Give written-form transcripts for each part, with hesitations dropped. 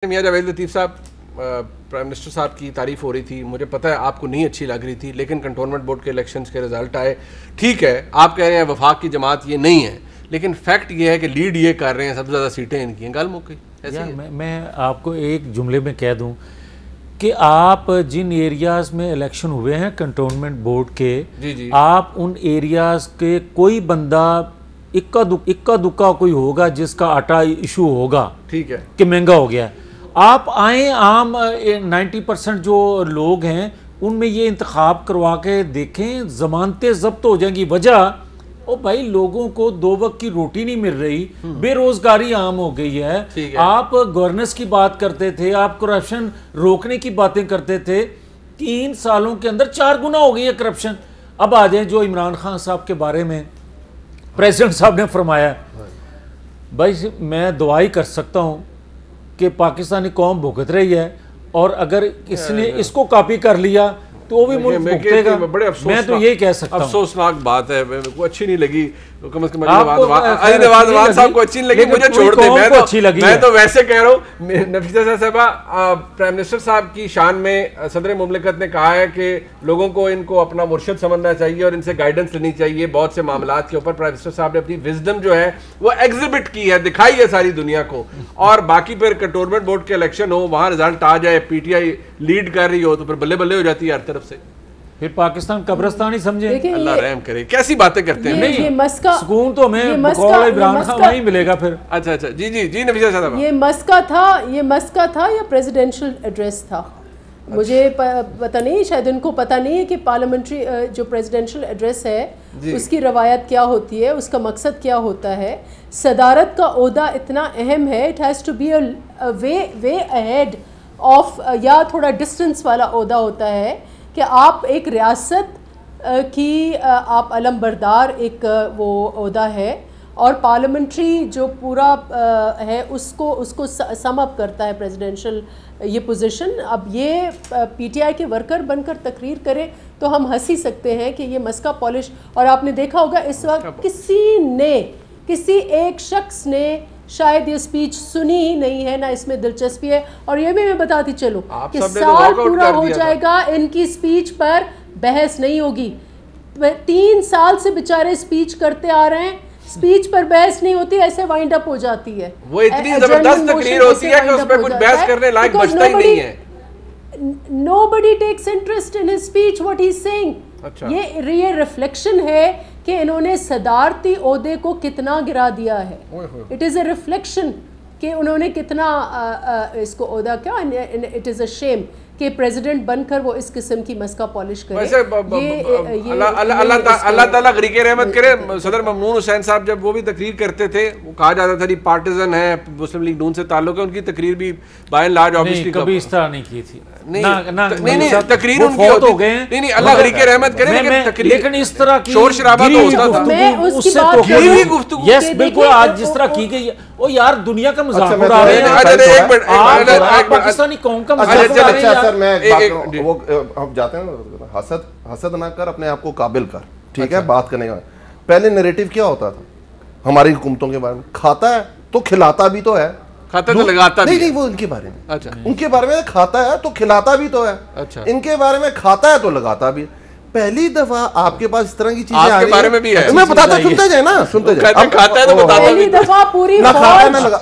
मियां जावेद लतीफ़ साहब, prime minister साहब की तारीफ हो रही थी, मुझे पता है आपको नहीं अच्छी लग रही थी, लेकिन कंटोनमेंट बोर्ड के इलेक्शंस के रिजल्ट आए। ठीक है, आप कह रहे हैं वफाक की जमात ये नहीं है, लेकिन फैक्ट ये है कि लीड ये कर रहे हैं, सबसे ज़्यादा सीटें इनकी हैं। गल मुक गई ऐसे। मैं आपको एक जुमले में कह दूं कि आप जिन एरियाज़ में इलेक्शन हुए हैं कंटोनमेंट बोर्ड के, जी। आप उन एरियाज़ के कोई बंदा इक्का दुक्का कोई होगा जिसका आटा इशू होगा, ठीक है, कि महंगा हो गया है। आप आए आम 90% जो लोग हैं उनमें ये इंतखाब करवा के देखें, ज़मानतें जब्त हो जाएंगी। वजह ओ भाई, लोगों को 2 वक्त की रोटी नहीं मिल रही, बेरोजगारी आम हो गई है। आप गवर्नेंस की बात करते थे, आप करप्शन रोकने की बातें करते थे, 3 सालों के अंदर 4 गुना हो गई है करप्शन। अब आ जाए जो इमरान खान साहब के बारे में प्रेसिडेंट साहब ने फरमाया, भाई मैं दुआ ही कर सकता हूँ कि पाकिस्तानी कौम भुगत रही है, और अगर इसने इसको कॉपी कर लिया तो वो भी मुल्क भुगतेगा। मैं तो यही कह सकता हूं। अफसोसनाक बात है, मेरे को अच्छी नहीं लगी, कम से कम नवाज साहब को अच्छी नहीं लगी, मुझे छोड़ दे, मैं तो वैसे कह रहा हूँ। नफीसा साहबा, प्राइम मिनिस्टर साहब की शान में सदर मुमलिकत ने कहा है कि लोगों को इनको अपना मुर्शिद समझना चाहिए और इनसे गाइडेंस लेनी चाहिए। बहुत से मामलात के ऊपर प्राइम मिनिस्टर साहब ने अपनी विजडम जो है वो एग्जिबिट की है, दिखाई है सारी दुनिया को। और बाकी फिर कंटोनमेंट बोर्ड के इलेक्शन हो, वहां रिजल्ट आ जाए, पीटीआई लीड कर रही हो, तो फिर बल्ले बल्ले हो जाती है हर तरफ से। फिर पाकिस्तान कब्रिस्तान ही समझे। अल्लाह रहम करे, कैसी बातें करते हैं। नहीं, ये मस्का सुकून तो हमें इमरान खान वहीं मिलेगा फिर। अच्छा, जी नफीसा साहब, ये मस्का था या प्रेसिडेंशियल एड्रेस था? मुझे पता नहीं, शायद उनको पता नहीं है कि पार्लियामेंट्री जो प्रेसिडेंशियल एड्रेस है उसकी रवायत क्या होती है, उसका मकसद क्या होता है। सदारत का ओहदा इतना अहम है, it has to be a way ahead of, या थोड़ा डिस्टेंस वाला ओहदा होता है कि आप एक रियासत की आप अलमबरदार एक वो ओहदा है, और पार्लियामेंट्री जो पूरा है उसको सम अप करता है प्रेसिडेंशियल ये पोजीशन। अब ये पीटीआई के वर्कर बनकर तकरीर करे तो हम हंस ही सकते हैं कि ये मस्का पॉलिश। और आपने देखा होगा इस वक्त किसी एक शख्स ने शायद ये स्पीच सुनी ही नहीं है, ना इसमें दिलचस्पी है। और ये भी मैं बताती चलूं कि साल पूरा हो जाएगा, इनकी स्पीच पर बहस नहीं होगी। 3 साल से बेचारे स्पीच करते आ रहे हैं, स्पीच पर बहस नहीं होती, ऐसे वाइंड अप हो जाती है। वो इतनी जबरदस्त तकरीर होती है कि उसमें कुछ बहस करने लायक बचता ही नहीं है। Nobody takes interest in his speech, what he's saying। अच्छा। ये रिफ्लेक्शन है कि इन्होंने सदारती ओहदे को कितना गिरा दिया है। इट इज़ अ रिफ्लेक्शन कि उन्होंने कितना इसको ओहदा क्या, इट इज़ अ शेम कि प्रेसिडेंट बनकर वो इस किस्म की मस्का पॉलिश करे। अल्लाह ताला गरीके रहमत करे। सदर ममनून हुसैन साहब जब वो भी तकरीर करते थे, वो कहा जाता था पार्टिजन है, मुस्लिम लीग नून से ताल्लुक है, उनकी तकरीर भी बाय एंड लार्ज ऑब्वियसली कभी इस तरह नहीं की थी। नहीं तकरीर उनकी हो गए, नहीं अल्लाह गरीके रहमत करे, लेकिन इस तरह की शोर शराबा तो होता था। उससे तो यस बिल्कुल आज जिस तरह की गई, ओ यार दुनिया का मजाक उड़ा रहे हैं, पाकिस्तानी कौम का मजाक उड़ा रहे हैं। वो हम जाते हैं, हसद ना कर, अपने आप को काबिल कर, ठीक है, बात करने का। पहले नैरेटिव क्या होता था हमारी हुकूमतों के बारे में? खाता है तो खिलाता भी तो है, खाता तो लगाता नहीं, वो उनके बारे में। अच्छा, उनके बारे में खाता है तो खिलाता भी तो है। अच्छा, इनके बारे में खाता है तो लगाता भी। पहली दफा आपके पास इस तरह की चीजें आ रही बारे में भी है। मैं बताता, सुनते जाए ना, सुनते जाए। अब खाता है तो बताता पहली दफा पूरी ना खाता है ना लगा।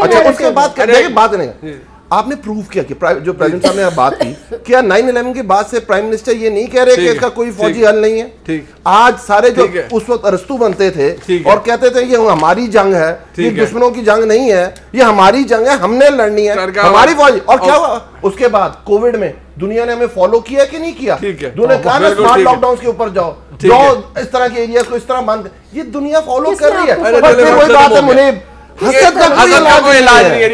अच्छा उसके बाद बात नहीं, आपने प्रूफ किया कि जो प्रेसिडेंट साहब ने बात की, क्या 9/11 के बाद से प्राइम मिनिस्टर ये नहीं कह रहे कि इसका कोई फौजी हल नहीं है? ठीक, आज सारे जो उस वक्त अरस्तु बनते थे और कहते थे ये हमारी जंग है, ये दुश्मनों की जंग नहीं है, ये हमारी जंग है, हमने लड़नी है, हमारी फौज। और क्या हुआ उसके बाद? कोविड में दुनिया ने हमें फॉलो किया कि नहीं किया? दुनिया कहा ना स्मार्ट लॉकडाउन के ऊपर जाओ, इस तरह के एरिया को इस तरह बंद, ये दुनिया फॉलो कर रही है। वही बात है, मुझे हसद का कोई इलाज नहीं है।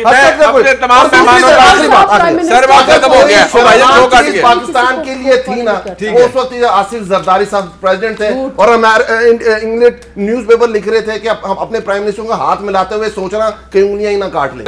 पाकिस्तान के लिए थी ना, उस वक्त आसिफ जरदारी साहब प्रेसिडेंट थे और इंग्लिश न्यूज़पेपर लिख रहे थे कि हम अपने प्राइम मिनिस्टर को हाथ मिलाते हुए सोचना कि उंगलियां ही ना काट ले।